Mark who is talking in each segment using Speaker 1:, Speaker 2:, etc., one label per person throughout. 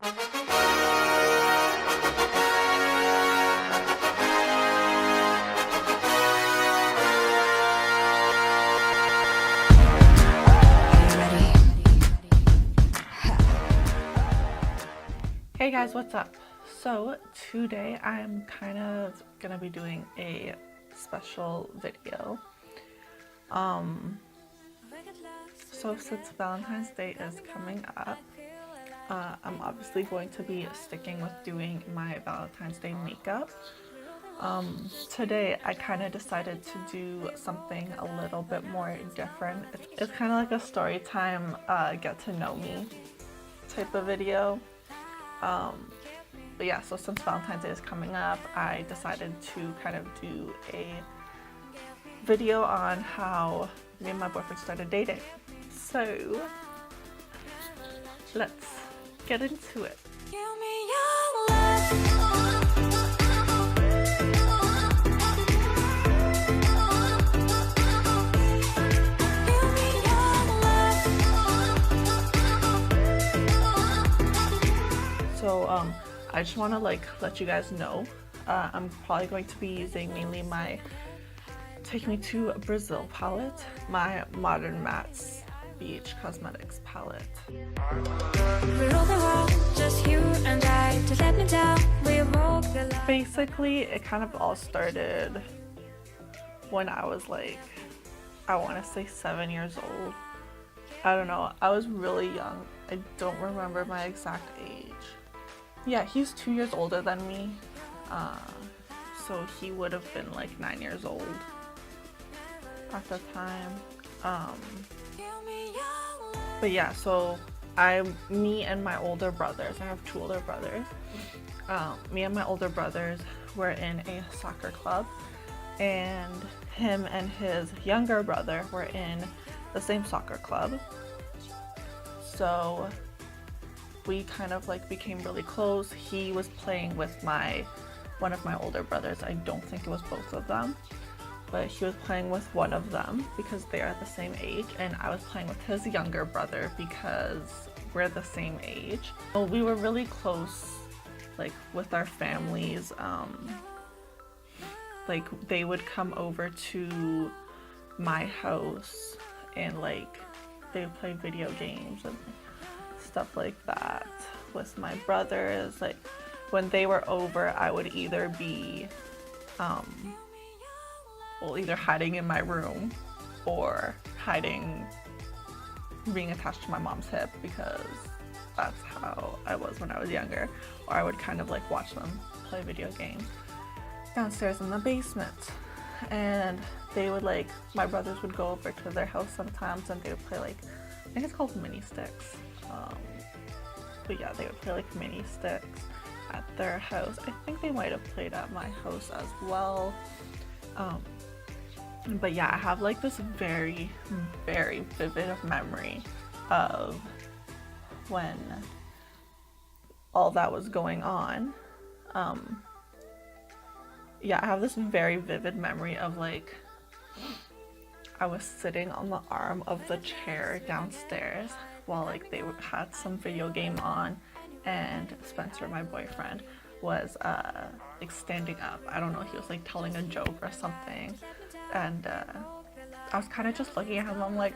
Speaker 1: Hey guys, what's up? So today I'm kind of gonna be doing a special video. So since Valentine's Day is coming up, I'm obviously going to be sticking with doing my Valentine's Day makeup. Today I kind of decided to do something a little bit more different. It's kind of like a story time, get to know me type of video. But yeah, so since Valentine's Day is coming up, I decided to kind of do a video on how me and my boyfriend started dating. So let's get into it. So I just want to let you guys know I'm probably going to be using mainly my Take Me to Brazil palette, my Modern Mattes Beach Cosmetics palette. Basically, it kind of all started when I was I want to say 7 years old. I don't know, I was really young. I don't remember my exact age. Yeah, he's 2 years older than me, so he would have been 9 years old at the time. But yeah, so me and my older brothers, I have 2 older brothers. Me and my older brothers were in a soccer club, and him and his younger brother were in the same soccer club. So we kind of became really close. He was playing with one of my older brothers. I don't think it was both of them, but he was playing with one of them because they are the same age, and I was playing with his younger brother because we're the same age. So we were really close with our families. They would come over to my house and they would play video games and stuff like that with my brothers. When they were over, I would either be either hiding in my room or being attached to my mom's hip, because that's how I was when I was younger. Or I would kind of watch them play video games downstairs in the basement, and they would my brothers would go over to their house sometimes, and they would play I think it's called mini sticks. But yeah, they would play mini sticks at their house. I think they might have played at my house as well. But yeah, I have this very, very vivid memory of when all that was going on. Yeah, I have this very vivid memory of I was sitting on the arm of the chair downstairs while they had some video game on, and Spencer, my boyfriend, was standing up. I don't know, he was telling a joke or something, and I was kind of just looking at him. I'm like,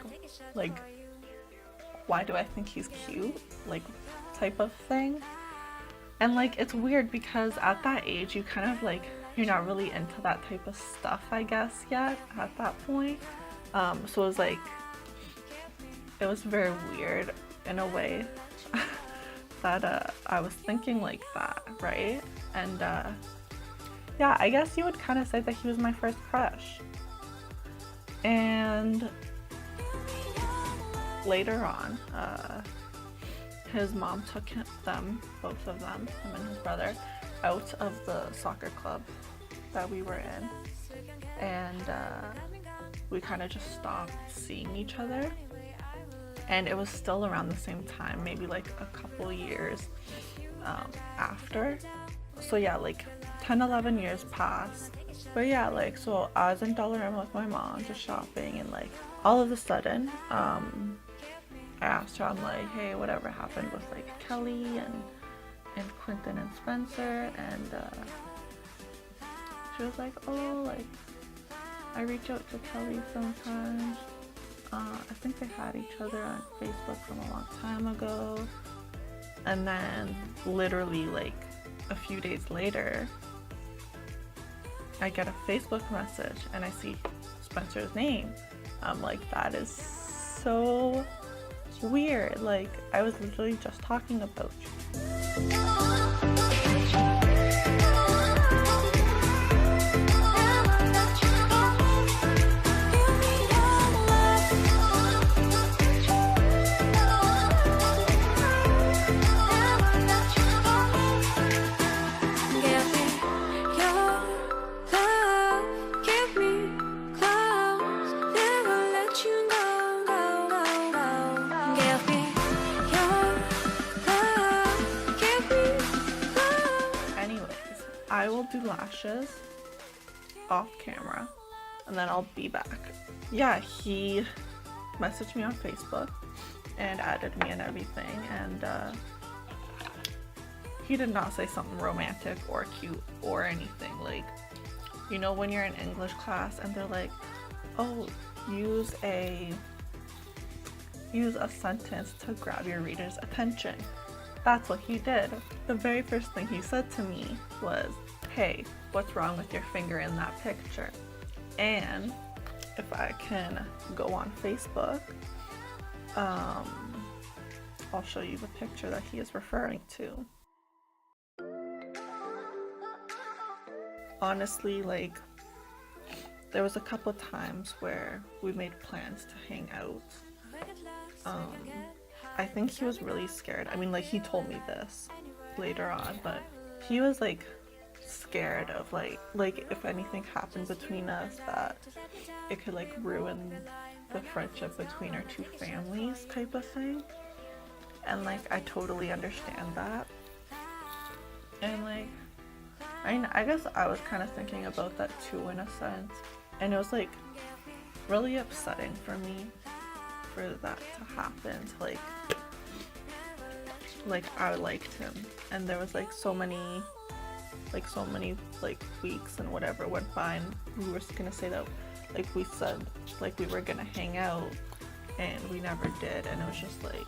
Speaker 1: why do I think he's cute? Type of thing. And it's weird because at that age you kind of you're not really into that type of stuff, I guess, yet at that point. So it was it was very weird in a way that I was thinking that, right? And yeah, I guess you would kind of say that he was my first crush. And later on, his mom took both of them, him and his brother, out of the soccer club that we were in, and we kind of just stopped seeing each other. And it was still around the same time, maybe a couple years after. So yeah, 10-11 years passed. But yeah, so I was in Dollarama with my mom just shopping, and all of a sudden I asked her, I'm hey, whatever happened with Kelly and and Quentin and Spencer, and she was like, oh, like, I reach out to Kelly sometimes. I think they had each other on Facebook from a long time ago. And then literally like a few days later, I get a Facebook message and I see Spencer's name. I'm like, that is so weird. Like, I was literally just talking about you. I will do lashes off camera and then I'll be back. Yeah, he messaged me on Facebook and added me and everything, and he did not say something romantic or cute or anything. Like, you know when you're in English class and they're like, oh, use a sentence to grab your reader's attention. That's what he did. The very first thing he said to me was, hey, what's wrong with your finger in that picture? And if I can go on Facebook, I'll show you the picture that he is referring to. Honestly, like, there was a couple times where we made plans to hang out. I think he was really scared. I mean, like, he told me this later on, but he was like scared of like if anything happened between us, that it could like ruin the friendship between our two families type of thing. And like, I totally understand that. And like, I guess I was kind of thinking about that too in a sense, and it was like really upsetting for me for that to happen. To like I liked him, and there was like so many weeks and whatever went by, and we were gonna say that, like, we said like we were gonna hang out and we never did, and it was just like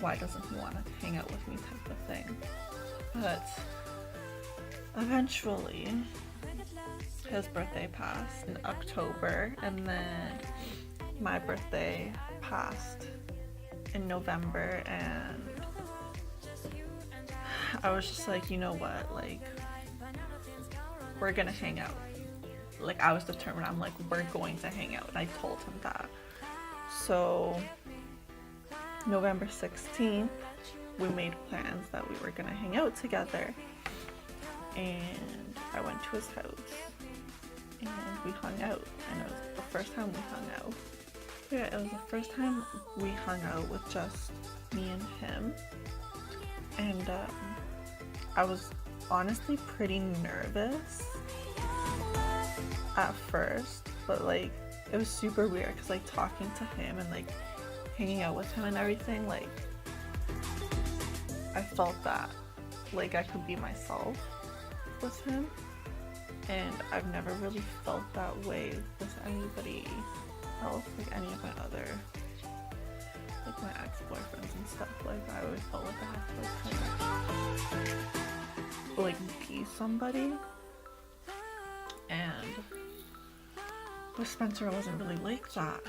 Speaker 1: why doesn't he want to hang out with me type of thing. But eventually his birthday passed in October, and then my birthday passed in November, and I was just like, you know what, like, we're gonna hang out. Like, I was determined. I'm like, we're going to hang out, and I told him that. So November 16th, we made plans that we were gonna hang out together, and I went to his house and we hung out, and it was the first time we hung out. Yeah, it was the first time we hung out with just me and him, and I was honestly pretty nervous at first, but like, it was super weird because like talking to him and like hanging out with him and everything, like, I felt that like I could be myself with him, and I've never really felt that way with anybody else, like any of my other, like my ex-boyfriends and stuff. Like, I always felt like I had to kind of like be somebody, and with Spencer I wasn't really like that,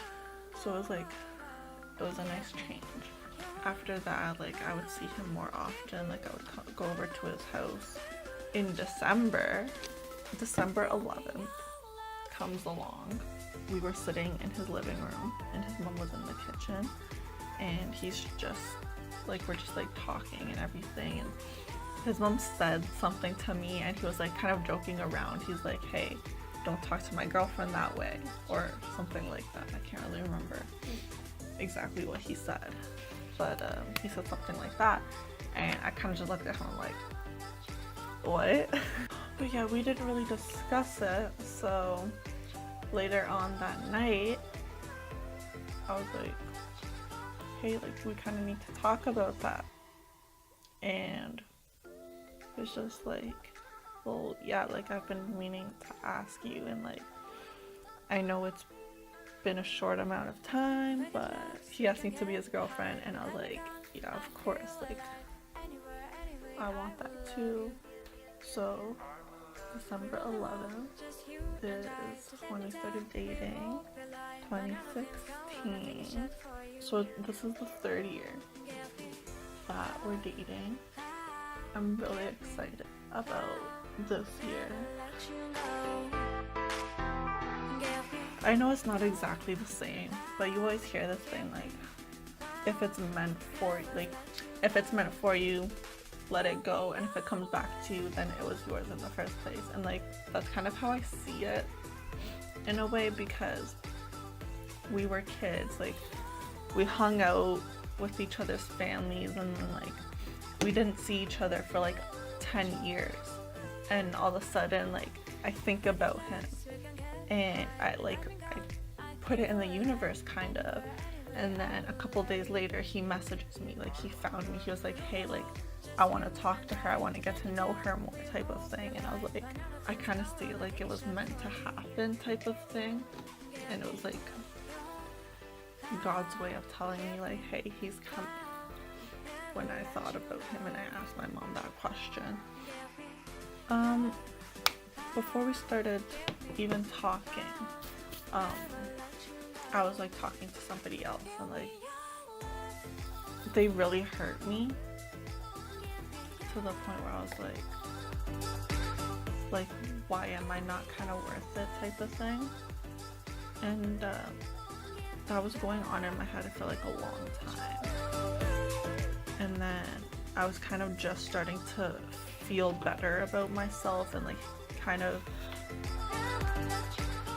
Speaker 1: so it was like, it was a nice change. After that, like, I would see him more often. Like, I would go over to his house. In December 11th comes along. We were sitting in his living room and his mom was in the kitchen, and he's just like, we're just like talking and everything, and his mom said something to me, and he was like kind of joking around. He's like, hey, don't talk to my girlfriend that way, or something like that. I can't really remember exactly what he said, but he said something like that, and I kind of just looked at him like, what? But yeah, we didn't really discuss it. So later on that night, I was like, hey, like, we kind of need to talk about that. And it's just like, well, yeah, like I've been meaning to ask you, and like I know it's been a short amount of time, but he asked me to be his girlfriend, and I was like, yeah, of course, like I want that too. So December 11th is when we started dating, 2016. So this is the third year that we're dating. I'm really excited about this year. I know it's not exactly the same, but you always hear this thing like, if it's meant for you, let it go, and if it comes back to you, then it was yours in the first place. And like that's kind of how I see it in a way, because we were kids, like we hung out with each other's families, and then like we didn't see each other for like 10 years, and all of a sudden like I think about him, and I put it in the universe kind of, and then a couple days later he messages me, like he found me, he was like, hey, like I want to talk to her, I want to get to know her more type of thing. And I was like, I kind of see it like it was meant to happen type of thing, and it was like God's way of telling me like, hey, he's coming. When I thought about him and I asked my mom that question, before we started even talking, I was like talking to somebody else, and like they really hurt me to the point where I was like why am I not kind of worth it type of thing. And that was going on in my head for like a long time, and then I was kind of just starting to feel better about myself, and like kind of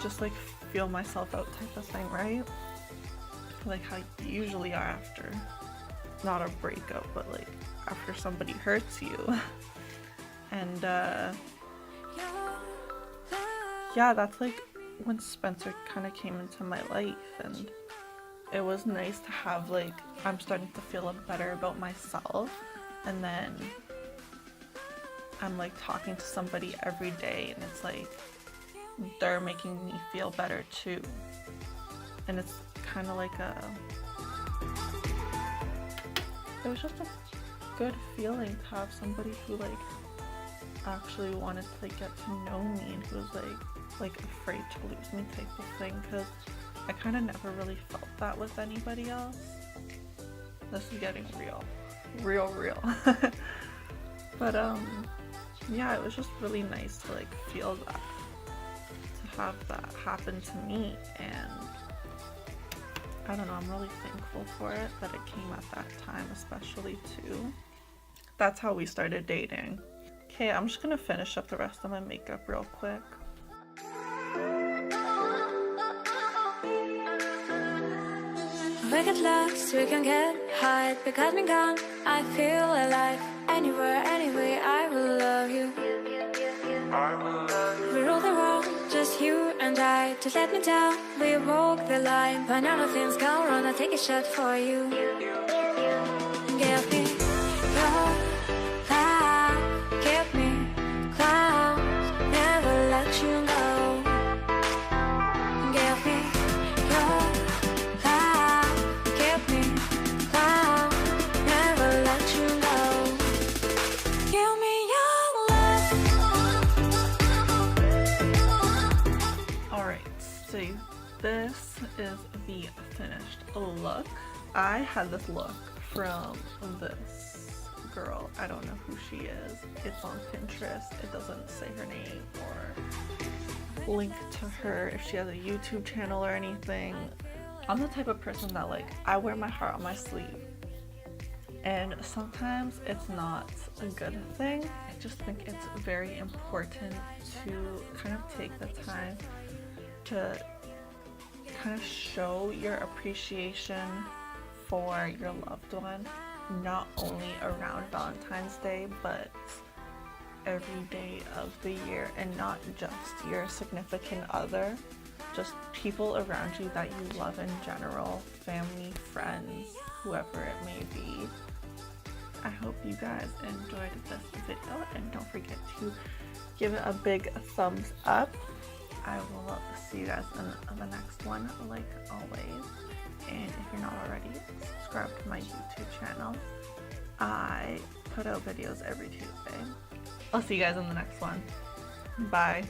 Speaker 1: just like feel myself out type of thing, right? Like how you usually are after, not a breakup, but like after somebody hurts you. And yeah, that's like when Spencer kind of came into my life, and it was nice to have like, I'm starting to feel better about myself, and then I'm like talking to somebody every day, and it's like they're making me feel better too. And it's kind of like it was just a good feeling to have somebody who like actually wanted to like get to know me, and who was like afraid to lose me type of thing, because I kind of never really felt that with anybody else. This is getting real. But yeah, it was just really nice to like feel that, to have that happen to me. And I don't know, I'm really thankful for it, that it came at that time especially too. That's how we started dating. Okay, I'm just gonna finish up the rest of my makeup real quick.
Speaker 2: We get lost, we can get high, because me gone, I feel alive. Anywhere, anyway, I will love you. We rule the world, just you and I. Just let me down, we walk the line. When all the things go wrong, I'll take a shot for you. Give me your love, give me clouds, never let you go. Give me your love, give me clouds, never let you go. Give me your love.
Speaker 1: Alright, so this is the finished look. I had this look from this girl. I don't know who she is. It's on Pinterest. It doesn't say her name or link to her if she has a YouTube channel or anything. I'm the type of person that like, I wear my heart on my sleeve, and sometimes it's not a good thing. I just think it's very important to kind of take the time to kind of show your appreciation for your loved one, not only around Valentine's Day, but every day of the year, and not just your significant other, just people around you that you love in general, family, friends, whoever it may be. I hope you guys enjoyed this video, and don't forget to give it a big thumbs up. I will see you guys in the next one, like always. And if you're not already, subscribe to my YouTube channel. I put out videos every Tuesday. I'll see you guys in the next one. Bye.